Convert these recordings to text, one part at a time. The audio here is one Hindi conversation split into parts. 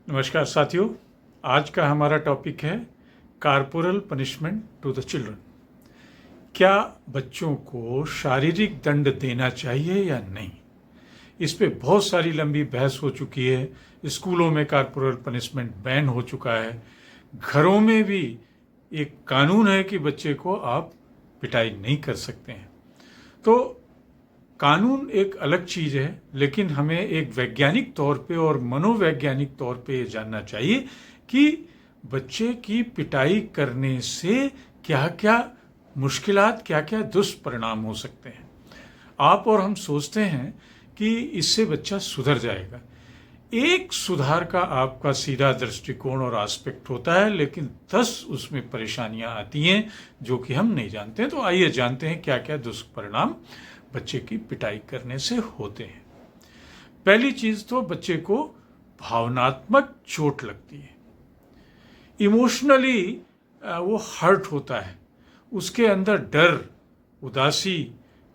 नमस्कार साथियों। आज का हमारा टॉपिक है corporal punishment to the children. क्या बच्चों को शारीरिक दंड देना चाहिए या नहीं? इस पे बहुत सारी लंबी बहस हो चुकी है। स्कूलों में कारपोरल पनिशमेंट बैन हो चुका है। घरों में भी एक कानून है कि बच्चे को आप पिटाई नहीं कर सकते हैं। तो कानून एक अलग चीज है, लेकिन हमें एक वैज्ञानिक तौर पे और मनोवैज्ञानिक तौर पे ये जानना चाहिए कि बच्चे की पिटाई करने से क्या क्या मुश्किलात, क्या क्या दुष्परिणाम हो सकते हैं। आप और हम सोचते हैं कि इससे बच्चा सुधर जाएगा। एक सुधार का आपका सीधा दृष्टिकोण और एस्पेक्ट होता है, लेकिन 10 उसमें परेशानियां आती हैं जो कि हम नहीं जानते। तो आइए जानते हैं क्या क्या दुष्परिणाम बच्चे की पिटाई करने से होते हैं। पहली चीज तो बच्चे को भावनात्मक चोट लगती है। इमोशनली वो हर्ट होता है। उसके अंदर डर, उदासी,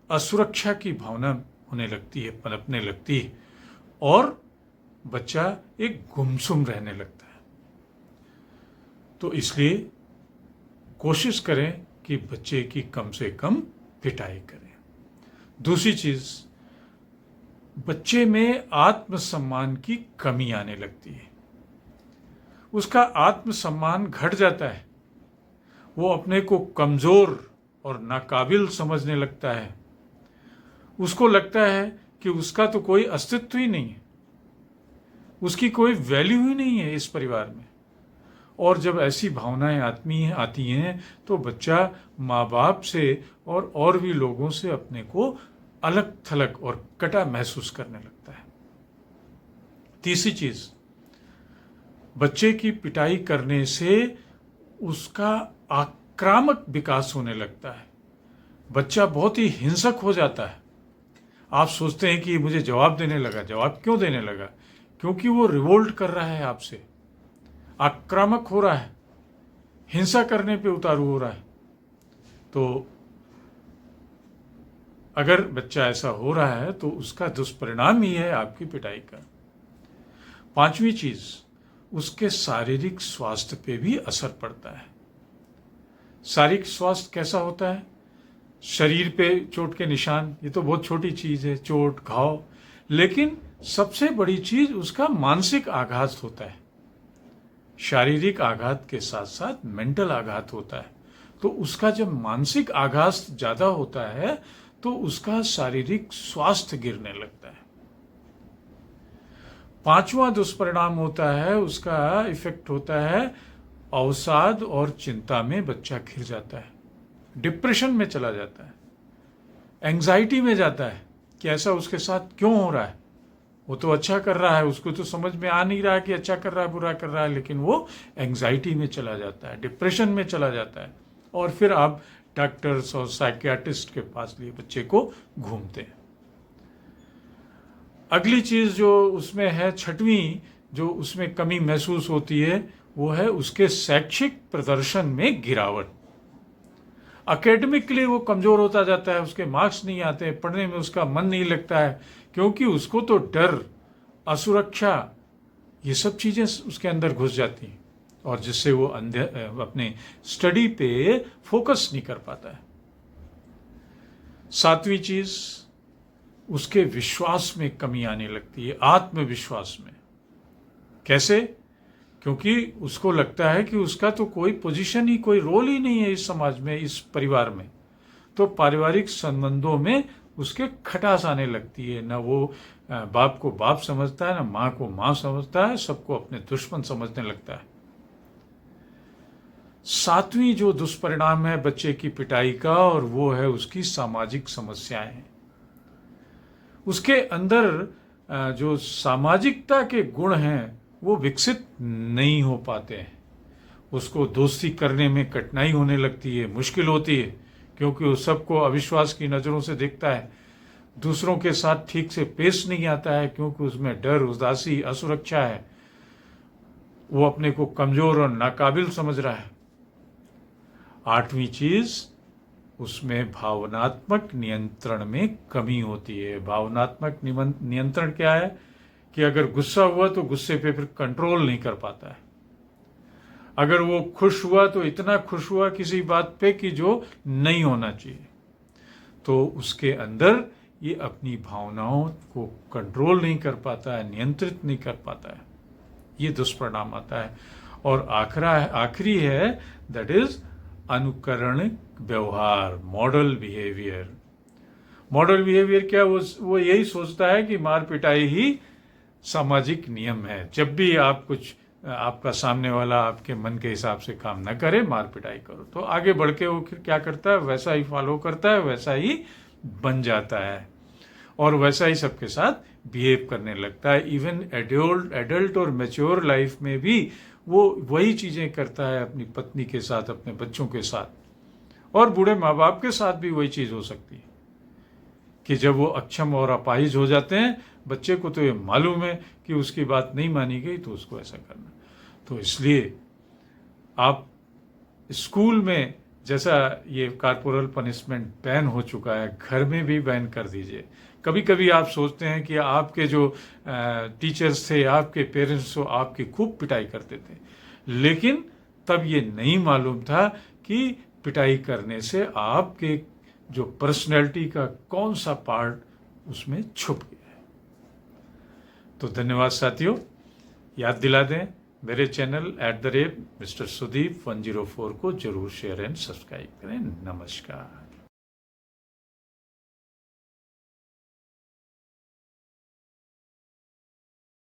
असुरक्षा की भावना होने लगती है, पनपने लगती है, और बच्चा एक गुमसुम रहने लगता है। तो इसलिए कोशिश करें कि बच्चे की कम से कम पिटाई करें। दूसरी चीज, बच्चे में आत्मसम्मान की कमी आने लगती है। उसका आत्मसम्मान घट जाता है। वो अपने को कमजोर और नाकाबिल समझने लगता है। उसको लगता है कि उसका तो कोई अस्तित्व ही नहीं है, उसकी कोई वैल्यू ही नहीं है इस परिवार में। और जब ऐसी भावनाएं आती हैं तो बच्चा माँ बाप से और भी लोगों से अपने को अलग थलग और कटा महसूस करने लगता है। तीसरी चीज, बच्चे की पिटाई करने से उसका आक्रामक विकास होने लगता है। बच्चा बहुत ही हिंसक हो जाता है। आप सोचते हैं कि मुझे जवाब देने लगा। जवाब क्यों देने लगा? क्योंकि वो रिवोल्ट कर रहा है आपसे, आक्रामक हो रहा है, हिंसा करने पे उतारू हो रहा है। तो अगर बच्चा ऐसा हो रहा है तो उसका दुष्परिणाम ही है आपकी पिटाई का। पांचवी चीज, उसके शारीरिक स्वास्थ्य पे भी असर पड़ता है। शारीरिक स्वास्थ्य कैसा होता है? शरीर पे चोट के निशान, ये तो बहुत छोटी चीज है, चोट, घाव। लेकिन सबसे बड़ी चीज उसका मानसिक आघात होता है। शारीरिक आघात के साथ साथ मेंटल आघात होता है। तो उसका जब मानसिक आघात ज्यादा होता है तो उसका शारीरिक स्वास्थ्य गिरने लगता है। पांचवा दुष्परिणाम होता है, उसका इफेक्ट होता है अवसाद और चिंता में बच्चा घिर जाता है, डिप्रेशन में चला जाता है, एंजाइटी में जाता है कि ऐसा उसके साथ क्यों हो रहा है। वो तो अच्छा कर रहा है, उसको तो समझ में आ नहीं रहा कि अच्छा कर रहा है बुरा कर रहा है, लेकिन वो एंजाइटी में चला जाता है, डिप्रेशन में चला जाता है। और फिर आप डॉक्टर्स और साइकियाट्रिस्ट के पास लिए बच्चे को घूमते हैं। अगली चीज जो उसमें है, छठवीं जो उसमें कमी महसूस होती है, वो है उसके शैक्षिक प्रदर्शन में गिरावट। अकेडमिकली वो कमजोर होता जाता है, उसके मार्क्स नहीं आते, पढ़ने में उसका मन नहीं लगता है, क्योंकि उसको तो डर, असुरक्षा, ये सब चीजें उसके अंदर घुस जाती हैं, और जिससे वो अपने स्टडी पे फोकस नहीं कर पाता है। सातवीं चीज, उसके विश्वास में कमी आने लगती है, आत्मविश्वास में। कैसे? क्योंकि उसको लगता है कि उसका तो कोई पोजीशन ही, कोई रोल ही नहीं है इस समाज में, इस परिवार में। तो पारिवारिक संबंधों में उसके खटास आने लगती है। ना वो बाप को बाप समझता है, ना माँ को माँ समझता है, सबको अपने दुश्मन समझने लगता है। सातवीं जो दुष्परिणाम है बच्चे की पिटाई का, और वो है उसकी सामाजिक समस्याएं। उसके अंदर जो सामाजिकता के गुण हैं वो विकसित नहीं हो पाते हैं। उसको दोस्ती करने में कठिनाई होने लगती है, मुश्किल होती है, क्योंकि वो सबको अविश्वास की नज़रों से देखता है। दूसरों के साथ ठीक से पेश नहीं आता है, क्योंकि उसमें डर, उदासी, असुरक्षा है। वो अपने को कमजोर और नाकाबिल समझ रहा है। आठवीं चीज, उसमें भावनात्मक नियंत्रण में कमी होती है। भावनात्मक नियंत्रण क्या है? कि अगर गुस्सा हुआ तो गुस्से पे फिर कंट्रोल नहीं कर पाता है। अगर वो खुश हुआ तो इतना खुश हुआ किसी बात पे कि जो नहीं होना चाहिए, तो उसके अंदर ये अपनी भावनाओं को कंट्रोल नहीं कर पाता है, नियंत्रित नहीं कर पाता है, ये दुष्परिणाम आता है। और आखिरी है दैट इज अनुकरण व्यवहार, मॉडल बिहेवियर। मॉडल बिहेवियर क्या, वो यही सोचता है कि मार पिटाई ही सामाजिक नियम है। जब भी आप कुछ, आपका सामने वाला आपके मन के हिसाब से काम न करे, मार पिटाई करो, तो आगे बढ़ के वो फिर क्या करता है, वैसा ही फॉलो करता है, वैसा ही बन जाता है और वैसा ही सबके साथ बिहेव करने लगता है। इवन एडल्ट और मैच्योर लाइफ में भी वो वही चीज़ें करता है अपनी पत्नी के साथ, अपने बच्चों के साथ, और बूढ़े माँ बाप के साथ भी वही चीज़ हो सकती है कि जब वो अक्षम और अपाहिज हो जाते हैं, बच्चे को तो ये मालूम है कि उसकी बात नहीं मानी गई तो उसको ऐसा करना। तो इसलिए आप स्कूल में, जैसा ये कॉर्पोरल पनिशमेंट बैन हो चुका है, घर में भी बैन कर दीजिए। कभी कभी आप सोचते हैं कि आपके जो टीचर्स थे, आपके पेरेंट्स तो आपकी खूब पिटाई करते थे, लेकिन तब ये नहीं मालूम था कि पिटाई करने से आपके जो पर्सनैलिटी का कौन सा पार्ट उसमें छुप गया है। तो धन्यवाद साथियों, याद दिला दें मेरे चैनल @Mr. Sudeep 104 को जरूर शेयर एंड सब्सक्राइब करें। नमस्कार।